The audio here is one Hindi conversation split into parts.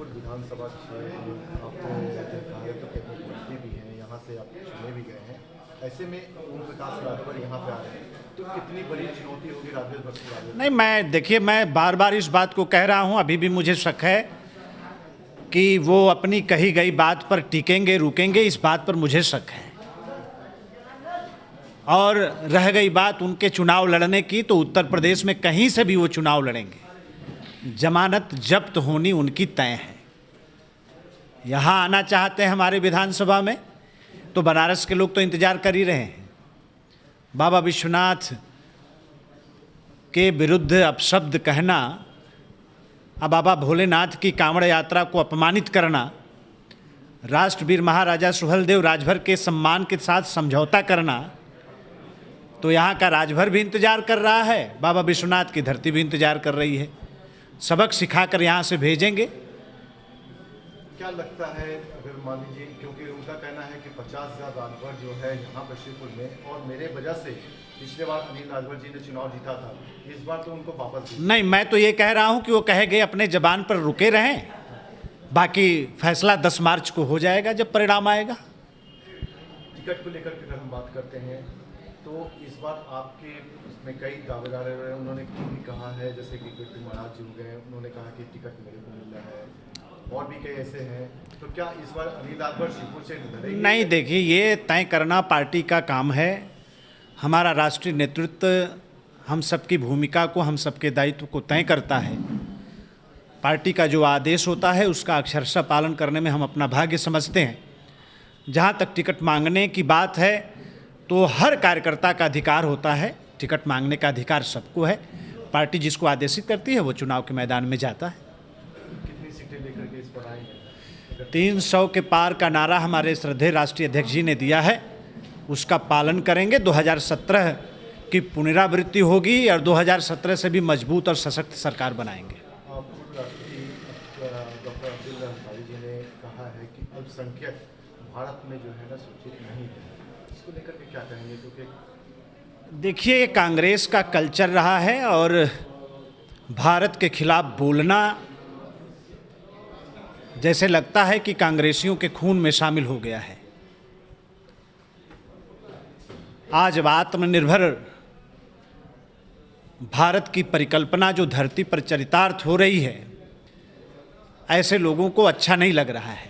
शिवपुर विधानसभा क्षेत्र आपने देखा है तो कितने पहुँचते भी हैं, यहाँ से आप चुने भी गए हैं। ऐसे में ओम प्रकाश राजभर यहाँ पे आ रहे हैं तो कितनी बड़ी चुनौती होगी राजेश बख्शी? नहीं, मैं बार बार इस बात को कह रहा हूँ, अभी भी मुझे शक है कि वो अपनी कही गई बात पर टिकेंगे रुकेंगे, इस बात पर मुझे शक है। और रह गई बात उनके चुनाव लड़ने की, तो उत्तर प्रदेश में कहीं से भी वो चुनाव लड़ेंगे, जमानत जब्त होनी उनकी तय है। यहाँ आना चाहते हैं हमारे विधानसभा में, तो बनारस के लोग तो इंतजार कर ही रहे हैं। बाबा विश्वनाथ के विरुद्ध अपशब्द कहना, अब बाबा भोलेनाथ की कांवड़ यात्रा को अपमानित करना, राष्ट्रवीर महाराजा सुहेलदेव राजभर के सम्मान के साथ समझौता करना, तो यहाँ का राजभर भी इंतजार कर रहा है, बाबा विश्वनाथ की धरती भी इंतजार कर रही है। सबक सिखाकर यहाँ से भेजेंगे। क्या लगता है, अगर मान लीजिए, क्योंकि उनका कहना है कि 50,000 राजभर जो है यहाँ पर शिवपुर में, और मेरे वजह से पिछले बार अनिल राजभर जी ने चुनाव जीता था, इस बार तो उनको वापस नहीं, मैं तो ये कह रहा हूँ कि वो कहे गए अपने जबान पर रुके रहें, बाकी फैसला 10 मार्च को हो जाएगा जब परिणाम आएगा। टिकट को लेकर के अगर हम बात करते हैं तो इस बार आपके उसमें कई दावेदार रहे, उन्होंने भी कहा है, जैसे कि कीर्ति महाराज जी हो गए, उन्होंने कहा कि टिकट मेरे को मिल रहा है, और भी कई ऐसे हैं। तो क्या इस बार अनिल राजभर शिवपुर से लड़ेंगे? नहीं, देखिए, ये तय करना पार्टी का काम है। हमारा राष्ट्रीय नेतृत्व हम सबकी भूमिका को, हम सबके दायित्व को तय करता है। पार्टी का जो आदेश होता है उसका अक्षरशः पालन करने में हम अपना भाग्य समझते हैं। जहाँ तक टिकट मांगने की बात है, तो हर कार्यकर्ता का अधिकार होता है, टिकट मांगने का अधिकार सबको है। पार्टी जिसको आदेशित करती है वो चुनाव के मैदान में जाता है। कितनी सीटें लेकर के इस पर आएंगे? 300 के पार का नारा हमारे श्रद्धेय राष्ट्रीय अध्यक्ष जी ने दिया है, उसका पालन करेंगे। 2017 की पुनरावृत्ति होगी और 2017 से भी मजबूत और सशक्त सरकार बनाएंगे। पूर्व राष्ट्रपति डॉक्टर अब्दुल अंसारी जी ने कहा है कि अल्पसंख्यक भारत में जो है ना सूचित नहीं है, इसको लेकर के क्या कहेंगे? क्योंकि देखिए, ये कांग्रेस का कल्चर रहा है और भारत के खिलाफ बोलना जैसे लगता है कि कांग्रेसियों के खून में शामिल हो गया है। आज अब आत्मनिर्भर भारत की परिकल्पना जो धरती पर चरितार्थ हो रही है, ऐसे लोगों को अच्छा नहीं लग रहा है।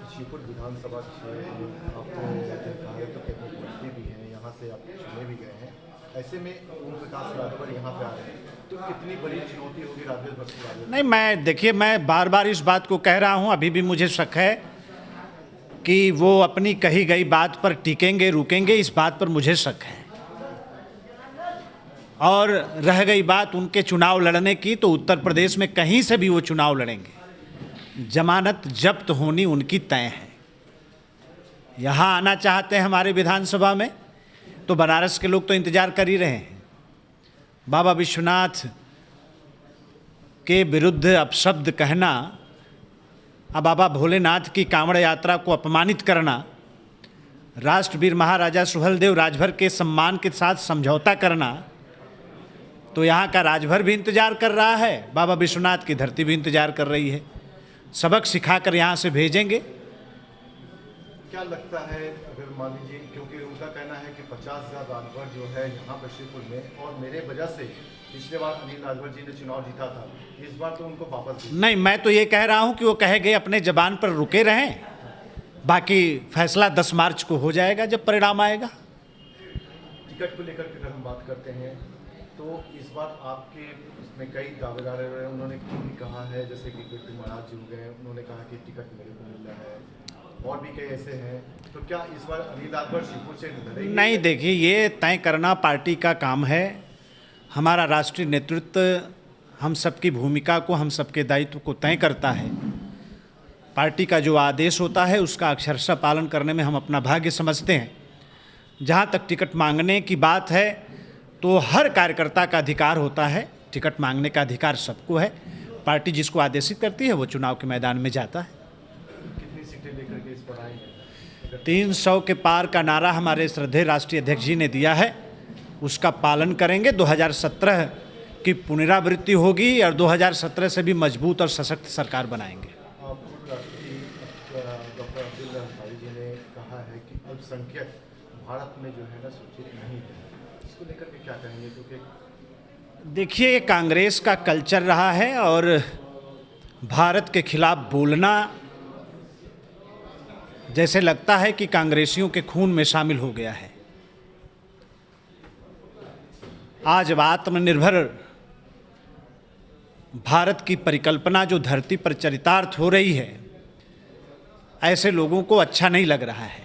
शिवपुर विधानसभा क्षेत्र आपने देखा है तो कितने पहुँचते भी हैं, यहाँ से आप चुने भी गए हैं। ऐसे में ओम प्रकाश राजभर यहाँ पे आ रहे हैं तो कितनी बड़ी चुनौती होगी राजेश बख्शी? नहीं, मैं बार बार इस बात को कह रहा हूँ, अभी भी मुझे शक है कि वो अपनी कही गई बात पर टिकेंगे रुकेंगे, इस बात पर मुझे शक है। और रह गई बात उनके चुनाव लड़ने की, तो उत्तर प्रदेश में कहीं से भी वो चुनाव लड़ेंगे, जमानत जब्त होनी उनकी तय है। यहाँ आना चाहते हैं हमारे विधानसभा में, तो बनारस के लोग तो इंतजार कर ही रहे हैं। बाबा विश्वनाथ के विरुद्ध अपशब्द कहना, अब बाबा भोलेनाथ की कांवड़ यात्रा को अपमानित करना, राष्ट्रवीर महाराजा सुहेलदेव राजभर के सम्मान के साथ समझौता करना, तो यहाँ का राजभर भी इंतजार कर रहा है, बाबा विश्वनाथ की धरती भी इंतजार कर रही है। सबक सिखाकर यहाँ से भेजेंगे। क्या लगता है, अगर मान लीजिए, क्योंकि उनका कहना है कि 50,000 राजभर जो है यहाँ पर शिवपुर में, और मेरे वजह से पिछले बार अनिल राजभर जी ने चुनाव जीता था, इस बार तो उनको वापस नहीं, मैं तो ये कह रहा हूँ कि वो कहे गए अपने जबान पर रुके रहें, बाकी फैसला 10 मार्च को हो जाएगा जब परिणाम आएगा। टिकट को लेकर के अगर हम बात करते हैं तो इस बार आपके उसमें कई दावेदार रहे, उन्होंने भी कहा है, जैसे कि कीर्ति महाराज जी हो गए, उन्होंने कहा कि टिकट मेरे को मिल रहा है, और भी कई ऐसे हैं। तो क्या इस बार अनिल राजभर शिवपुर से लड़ेंगे? नहीं, देखिए, ये तय करना पार्टी का काम है। हमारा राष्ट्रीय नेतृत्व हम सबकी भूमिका को, हम सबके दायित्व को तय करता है। पार्टी का जो आदेश होता है उसका अक्षरशः पालन करने में हम अपना भाग्य समझते हैं। जहाँ तक टिकट मांगने की बात है, तो हर कार्यकर्ता का अधिकार होता है, टिकट मांगने का अधिकार सबको है। पार्टी जिसको आदेशित करती है वो चुनाव के मैदान में जाता है। कितनी सीटें लेकर के इस पर आएंगे? 300 के पार का नारा हमारे श्रद्धेय राष्ट्रीय अध्यक्ष जी ने दिया है, उसका पालन करेंगे। 2017 की पुनरावृत्ति होगी और 2017 से भी मजबूत और सशक्त सरकार बनाएंगे। पूर्व राष्ट्रपति डॉक्टर अब्दुल्ला अंसारी जी ने कहा है कि अल्पसंख्यक भारत में जो है ना सुरक्षित नहीं है, इसको लेकर के क्या कहेंगे? क्योंकि देखिए, ये कांग्रेस का कल्चर रहा है और भारत के खिलाफ बोलना जैसे लगता है कि कांग्रेसियों के खून में शामिल हो गया है। आज आत्मनिर्भर भारत की परिकल्पना जो धरती पर चरितार्थ हो रही है, ऐसे लोगों को अच्छा नहीं लग रहा है।